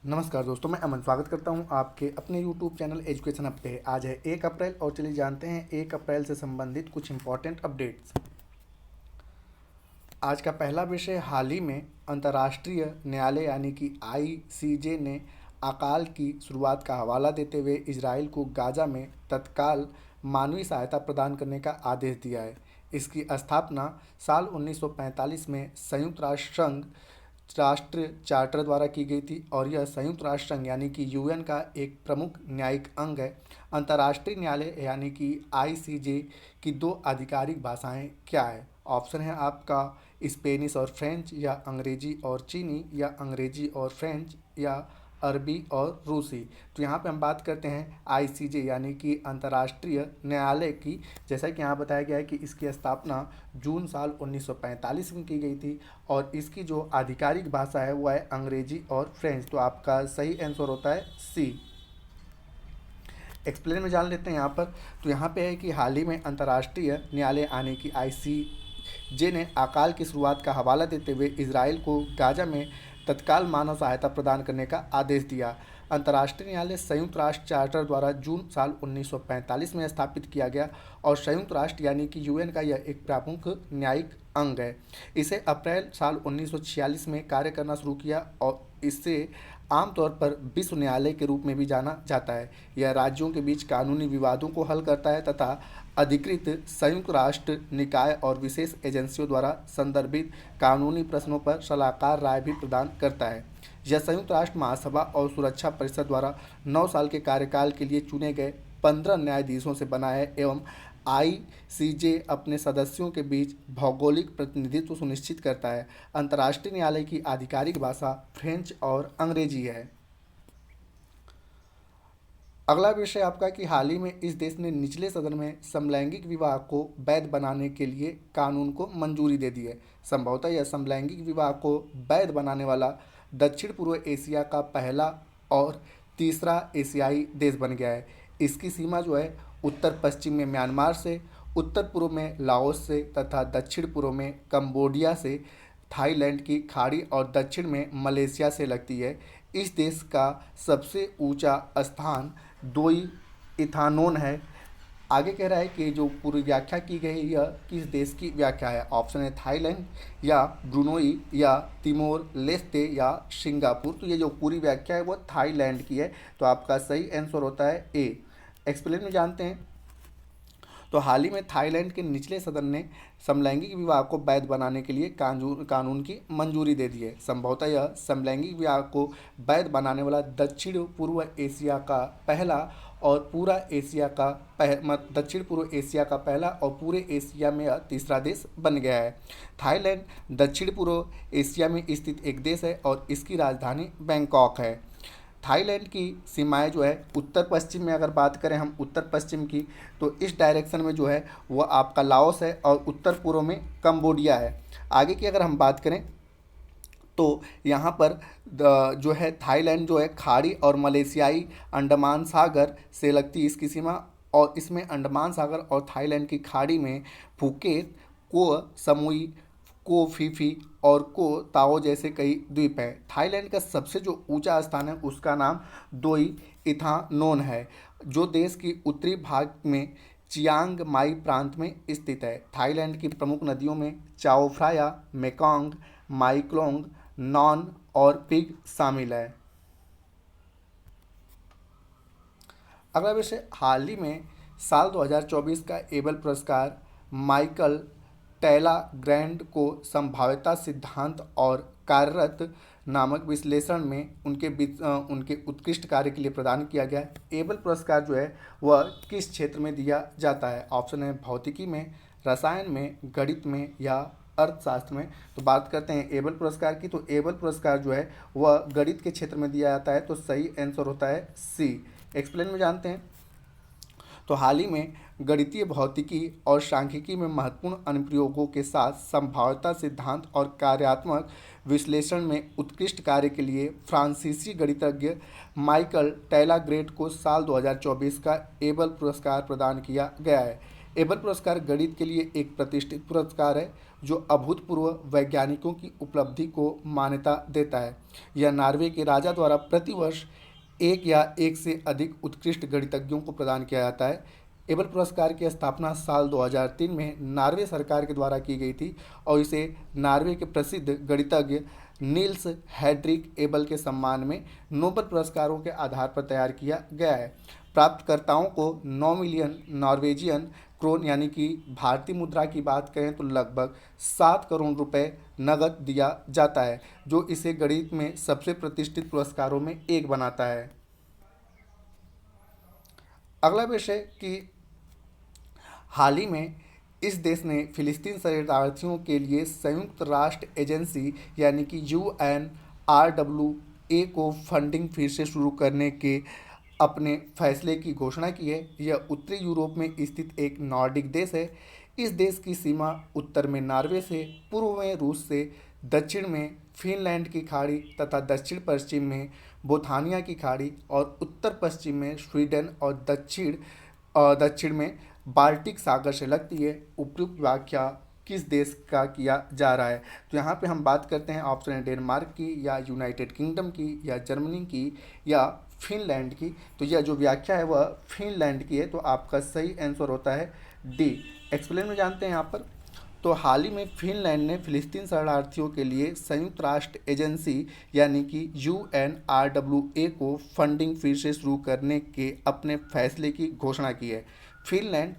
नमस्कार दोस्तों, मैं अमन स्वागत करता हूं आपके अपने YouTube चैनल एजुकेशन हब पे। आज है 1 अप्रैल और चलिए जानते हैं 1 अप्रैल से संबंधित कुछ इम्पॉर्टेंट अपडेट्स। आज का पहला विषय, हाल ही में अंतर्राष्ट्रीय न्यायालय यानी कि ICJ ने अकाल की शुरुआत का हवाला देते हुए इजराइल को गाजा में तत्काल मानवीय सहायता प्रदान करने का आदेश दिया है। इसकी स्थापना साल 1945 में संयुक्त राष्ट्र संघ राष्ट्र चार्टर द्वारा की गई थी और यह संयुक्त राष्ट्र संघ यानी कि UN का एक प्रमुख न्यायिक अंग है। अंतर्राष्ट्रीय न्यायालय यानी कि ICJ की दो आधिकारिक भाषाएं क्या है? ऑप्शन है आपका स्पेनिश और फ्रेंच, या अंग्रेजी और चीनी, या अंग्रेजी और फ्रेंच, या अरबी और रूसी। तो यहाँ पे हम बात करते हैं ICJ यानी कि अंतर्राष्ट्रीय न्यायालय की। जैसा कि यहाँ बताया गया है कि इसकी स्थापना जून साल 1945 में की गई थी और इसकी जो आधिकारिक भाषा है वो है अंग्रेजी और फ्रेंच। तो आपका सही आंसर होता है सी। एक्सप्लेन में जान लेते हैं यहाँ पर। तो यहाँ पे है कि हाल ही में अंतर्राष्ट्रीय न्यायालय यानी कि ICJ ने अकाल की शुरुआत का हवाला देते हुए इजराइल को गाजा में तत्काल मानव सहायता प्रदान करने का आदेश दिया। अंतर्राष्ट्रीय न्यायालय संयुक्त राष्ट्र चार्टर द्वारा जून साल 1945 में स्थापित किया गया और संयुक्त राष्ट्र यानी कि UN का यह एक प्रमुख न्यायिक अंग है। इसे अप्रैल साल 1946 में कार्य करना शुरू किया और इससे आमतौर पर विश्व न्यायालय के रूप में भी जाना जाता है। यह राज्यों के बीच कानूनी विवादों को हल करता है तथा अधिकृत संयुक्त राष्ट्र निकाय और विशेष एजेंसियों द्वारा संदर्भित कानूनी प्रश्नों पर सलाहकार राय भी प्रदान करता है। यह संयुक्त राष्ट्र महासभा और सुरक्षा परिषद द्वारा 9 साल के कार्यकाल के लिए चुने गए 15 न्यायाधीशों से बना है एवं ICJ अपने सदस्यों के बीच भौगोलिक प्रतिनिधित्व सुनिश्चित करता है। अंतर्राष्ट्रीय न्यायालय की आधिकारिक भाषा फ्रेंच और अंग्रेजी है। अगला विषय आपका कि हाल ही में इस देश ने निचले सदन में समलैंगिक विवाह को वैध बनाने के लिए कानून को मंजूरी दे दी है। संभवतः यह समलैंगिक विवाह को वैध बनाने वाला दक्षिण पूर्व एशिया का पहला और तीसरा एशियाई देश बन गया है। इसकी सीमा जो है उत्तर पश्चिम में म्यांमार से, उत्तर पूर्व में लाओस से तथा दक्षिण पूर्व में कंबोडिया से, थाईलैंड की खाड़ी और दक्षिण में मलेशिया से लगती है। इस देश का सबसे ऊंचा स्थान दोई इथानोन है। आगे कह रहा है कि जो पूरी व्याख्या की गई है यह किस देश की व्याख्या है? ऑप्शन है थाईलैंड, या ब्रुनोई, या तिमोर लेस्ते, या सिंगापुर। तो ये जो पूरी व्याख्या है वो थाईलैंड की है। तो आपका सही आंसर होता है ए। एक्सप्लेन में जानते हैं। तो हाल ही में थाईलैंड के निचले सदन ने समलैंगिक विवाह को वैध बनाने के लिए कानून की मंजूरी दे दी है। संभवतः यह समलैंगिक विवाह को वैध बनाने वाला दक्षिण पूर्व एशिया का पहला और पूरा एशिया का दक्षिण पूर्व एशिया का पहला और पूरे एशिया में यह तीसरा देश बन गया है। थाईलैंड दक्षिण पूर्व एशिया में स्थित एक देश है और इसकी राजधानी बैंकॉक है। थाईलैंड की सीमाएं जो है उत्तर पश्चिम में, अगर बात करें हम उत्तर पश्चिम की, तो इस डायरेक्शन में जो है वह आपका लाओस है और उत्तर पूर्व में कंबोडिया है। आगे की अगर हम बात करें तो यहाँ पर जो है थाईलैंड जो है खाड़ी और मलेशियाई अंडमान सागर से लगती है इसकी सीमा, और इसमें अंडमान सागर और थाईलैंड की खाड़ी में फुकेत, को समुई, को फीफी और को ताओ जैसे कई द्वीप हैं। थाईलैंड का सबसे जो ऊंचा स्थान है उसका नाम दोई इथानोन है, जो देश की उत्तरी भाग में चियांग माई प्रांत में स्थित है। थाईलैंड की प्रमुख नदियों में चाओ फ्राया, मेकोंग, माइक्लोंग, नॉन और पिग शामिल है। अगला विषय, हाल ही में साल 2024 का एबल पुरस्कार माइकल टैला ग्रैंड को संभाव्यता सिद्धांत और कार्यरत नामक विश्लेषण में उनके उत्कृष्ट कार्य के लिए प्रदान किया गया है। एबल पुरस्कार जो है वह किस क्षेत्र में दिया जाता है? ऑप्शन है भौतिकी में, रसायन में, गणित में, या अर्थशास्त्र में। तो बात करते हैं एबल पुरस्कार की। तो एबल पुरस्कार जो है वह गणित के क्षेत्र में दिया जाता है। तो सही आंसर होता है सी। एक्सप्लेन में जानते हैं। तो हाल ही में गणितीय भौतिकी और सांख्यिकी में महत्वपूर्ण अनुप्रयोगों के साथ संभाव्यता सिद्धांत और कार्यात्मक विश्लेषण में उत्कृष्ट कार्य के लिए फ्रांसीसी गणितज्ञ माइकल टैला ग्रेट को साल 2024 का एबल पुरस्कार प्रदान किया गया है। एबल पुरस्कार गणित के लिए एक प्रतिष्ठित पुरस्कार है जो अभूतपूर्व वैज्ञानिकों की उपलब्धि को मान्यता देता है। यह नॉर्वे के राजा द्वारा प्रतिवर्ष एक या एक से अधिक उत्कृष्ट गणितज्ञों को प्रदान किया जाता है। एबल पुरस्कार की स्थापना साल 2003 में नॉर्वे सरकार के द्वारा की गई थी और इसे नॉर्वे के प्रसिद्ध गणितज्ञ नील्स हेड्रिक एबल के सम्मान में नोबेल पुरस्कारों के आधार पर तैयार किया गया है। प्राप्तकर्ताओं को 9 मिलियन नॉर्वेजियन क्रोन यानी कि भारतीय मुद्रा की बात करें तो लगभग 7 करोड़ रुपए नगद दिया जाता है, जो इसे गणित में सबसे प्रतिष्ठित पुरस्कारों में एक बनाता है। अगला विषय कि हाल ही में इस देश ने फिलिस्तीन शरणार्थियों के लिए संयुक्त राष्ट्र एजेंसी यानी कि UNRWA को फंडिंग फिर से शुरू करने के अपने फैसले की घोषणा की है। यह उत्तरी यूरोप में स्थित एक नॉर्डिक देश है। इस देश की सीमा उत्तर में नॉर्वे से, पूर्व में रूस से, दक्षिण में फिनलैंड की खाड़ी तथा दक्षिण पश्चिम में बोथानिया की खाड़ी और उत्तर पश्चिम में स्वीडन और दक्षिण में बाल्टिक सागर से लगती है। उपयुक्त व्याख्या किस देश का किया जा रहा है? तो यहाँ पे हम बात करते हैं ऑप्शन है डेनमार्क की या यूनाइटेड किंगडम की या जर्मनी की या फिनलैंड की। तो यह जो व्याख्या है वह फिनलैंड की है, तो आपका सही आंसर होता है डी। एक्सप्लेन में जानते हैं यहाँ पर। तो हाल ही में फिनलैंड ने फिलिस्तीन शरणार्थियों के लिए संयुक्त राष्ट्र एजेंसी यानी कि UNRWA को फंडिंग फिर से शुरू करने के अपने फैसले की घोषणा की है। फिनलैंड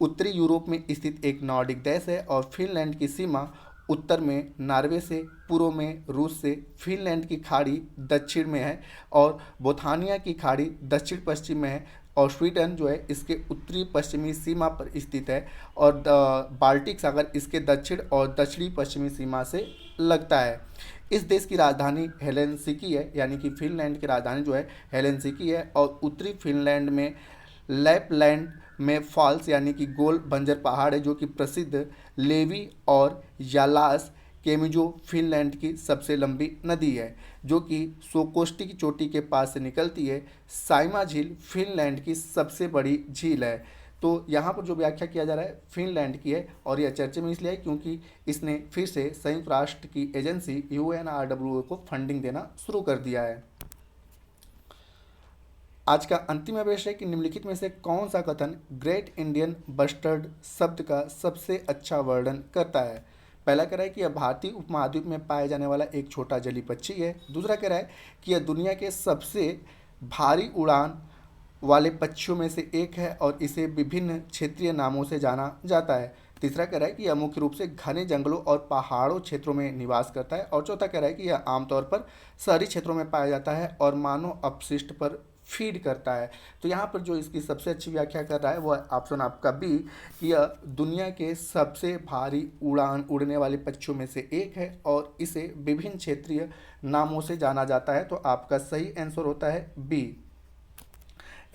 उत्तरी यूरोप में स्थित एक नॉर्डिक देश है और फिनलैंड की सीमा उत्तर में नॉर्वे से, पूर्व में रूस से, फिनलैंड की खाड़ी दक्षिण में है और बोथानिया की खाड़ी दक्षिण पश्चिम में है और स्वीडन जो है इसके उत्तरी पश्चिमी सीमा पर स्थित है और बाल्टिक सागर इसके दक्षिण और दक्षिणी पश्चिमी सीमा से लगता है। इस देश की राजधानी हेलेंसिकी है, यानी कि फिनलैंड की राजधानी जो है हेलेंसिकी है और उत्तरी फिनलैंड में लैपलैंड में फॉल्स यानी कि गोल बंजर पहाड़ है जो कि प्रसिद्ध लेवी और यालास केमिजो फिनलैंड की सबसे लंबी नदी है जो कि सोकोस्टी की चोटी के पास से निकलती है। साइमा झील फिनलैंड की सबसे बड़ी झील है। तो यहाँ पर जो व्याख्या किया जा रहा है फिनलैंड की है और यह चर्चे में इसलिए है क्योंकि इसने फिर से संयुक्त राष्ट्र की एजेंसी UNRWA को फंडिंग देना शुरू कर दिया है। आज का अंतिम विषय है कि निम्नलिखित में से कौन सा कथन ग्रेट इंडियन बस्टर्ड शब्द का सबसे अच्छा वर्णन करता है? पहला कह रहा है कि यह भारतीय उपमहाद्वीप में पाया जाने वाला एक छोटा जलीय पक्षी है। दूसरा कह रहा है कि यह दुनिया के सबसे भारी उड़ान वाले पक्षियों में से एक है और इसे विभिन्न क्षेत्रीय नामों से जाना जाता है। तीसरा कह रहा है कि यह मुख्य रूप से घने जंगलों और पहाड़ों क्षेत्रों में निवास करता है और चौथा कह रहा है कि यह आमतौर पर शहरी क्षेत्रों में पाया जाता है और मानव अपशिष्ट पर फीड करता है। तो यहाँ पर जो इसकी सबसे अच्छी व्याख्या कर रहा है वह ऑप्शन आपका बी कि यह दुनिया के सबसे भारी उड़ान उड़ने वाले पक्षियों में से एक है और इसे विभिन्न क्षेत्रीय नामों से जाना जाता है। तो आपका सही आंसर होता है बी।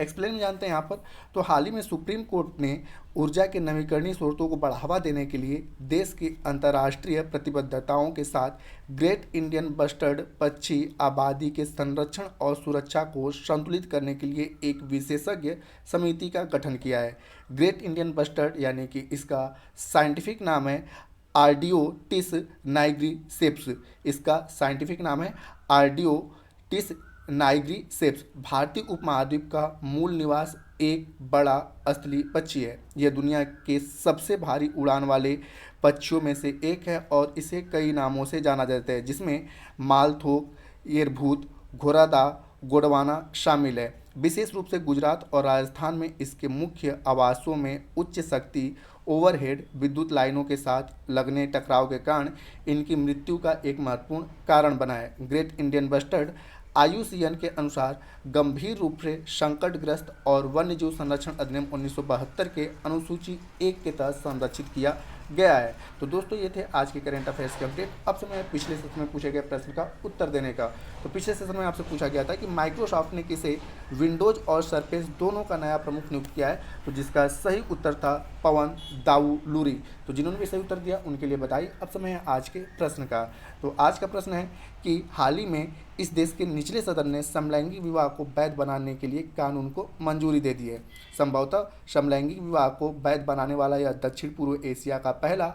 एक्सप्लेन में जानते हैं यहाँ पर। तो हाल ही में सुप्रीम कोर्ट ने ऊर्जा के नवीकरणीय स्रोतों को बढ़ावा देने के लिए देश की अंतर्राष्ट्रीय प्रतिबद्धताओं के साथ ग्रेट इंडियन बस्टर्ड पक्षी आबादी के संरक्षण और सुरक्षा को संतुलित करने के लिए एक विशेषज्ञ समिति का गठन किया है। ग्रेट इंडियन बस्टर्ड यानी कि इसका साइंटिफिक नाम है आर्डियोटिस नाइग्रिसेप्स। इसका साइंटिफिक नाम है आर्डियोटिस नाइग्रिसेप्स। भारतीय उपमहाद्वीप का मूल निवास एक बड़ा स्थलीय पक्षी है। यह दुनिया के सबसे भारी उड़ान वाले पक्षियों में से एक है और इसे कई नामों से जाना जाता है जिसमें मालथोक, येरभूत, घोरादा, गोंडवाना शामिल है। विशेष रूप से गुजरात और राजस्थान में इसके मुख्य आवासों में उच्च शक्ति ओवरहेड विद्युत लाइनों के साथ लगने टकराव के कारण इनकी मृत्यु का एक महत्वपूर्ण कारण बना है। ग्रेट इंडियन बस्टर्ड IUCN के अनुसार गंभीर रूप से संकटग्रस्त और वन्यजीव संरक्षण अधिनियम 1972 के अनुसूची 1 के तहत संरक्षित किया गया है। तो दोस्तों ये थे आज के करंट अफेयर्स के अपडेट। अब समय पिछले सेशन में पूछे गए प्रश्न का उत्तर देने का। तो पिछले सेशन में आपसे पूछा गया था कि माइक्रोसॉफ्ट ने किसे विंडोज और सरफेस दोनों का नया प्रमुख नियुक्त किया है। तो जिसका सही उत्तर था पवन दाऊलूरी। तो जिन्होंने भी सही उत्तर दिया उनके लिए बधाई। अब समय है आज के प्रश्न का। तो आज का प्रश्न है कि हाल ही में इस देश के निचले सदन ने समलैंगिक विवाह को वैध बनाने के लिए कानून को मंजूरी दे दी है। संभवतः समलैंगिक विवाह को वैध बनाने वाला यह दक्षिण पूर्व एशिया का पहला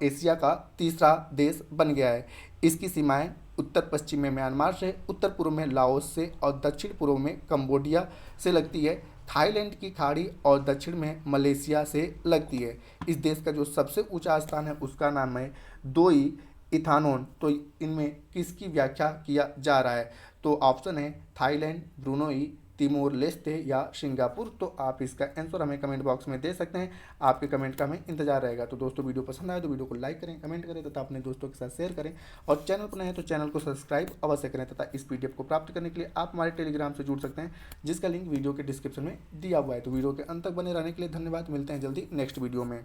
एशिया का तीसरा देश बन गया है। इसकी सीमाएं उत्तर पश्चिम में म्यांमार से, उत्तर पूर्व में लाओस से और दक्षिण पूर्व में कंबोडिया से लगती है। थाईलैंड की खाड़ी और दक्षिण में मलेशिया से लगती है। इस देश का जो सबसे ऊंचा स्थान है उसका नाम है दोई इथानोन। तो इनमें किसकी व्याख्या किया जा रहा है? तो ऑप्शन है थाईलैंड, ब्रुनोई, तिमोर लेस्ते या सिंगापुर। तो आप इसका आंसर हमें कमेंट बॉक्स में दे सकते हैं। आपके कमेंट का हमें इंतजार रहेगा। तो दोस्तों वीडियो पसंद आए तो वीडियो को लाइक करें, कमेंट करें तथा अपने दोस्तों के साथ शेयर करें और चैनल पर नए हैं तो चैनल को सब्सक्राइब अवश्य करें तथा इस पीडीएफ को प्राप्त करने के लिए आप हमारे टेलीग्राम से जुड़ सकते हैं जिसका लिंक वीडियो के डिस्क्रिप्शन में दिया हुआ है। तो वीडियो के अंत तक बने रहने के लिए धन्यवाद। मिलते हैं जल्दी नेक्स्ट वीडियो में।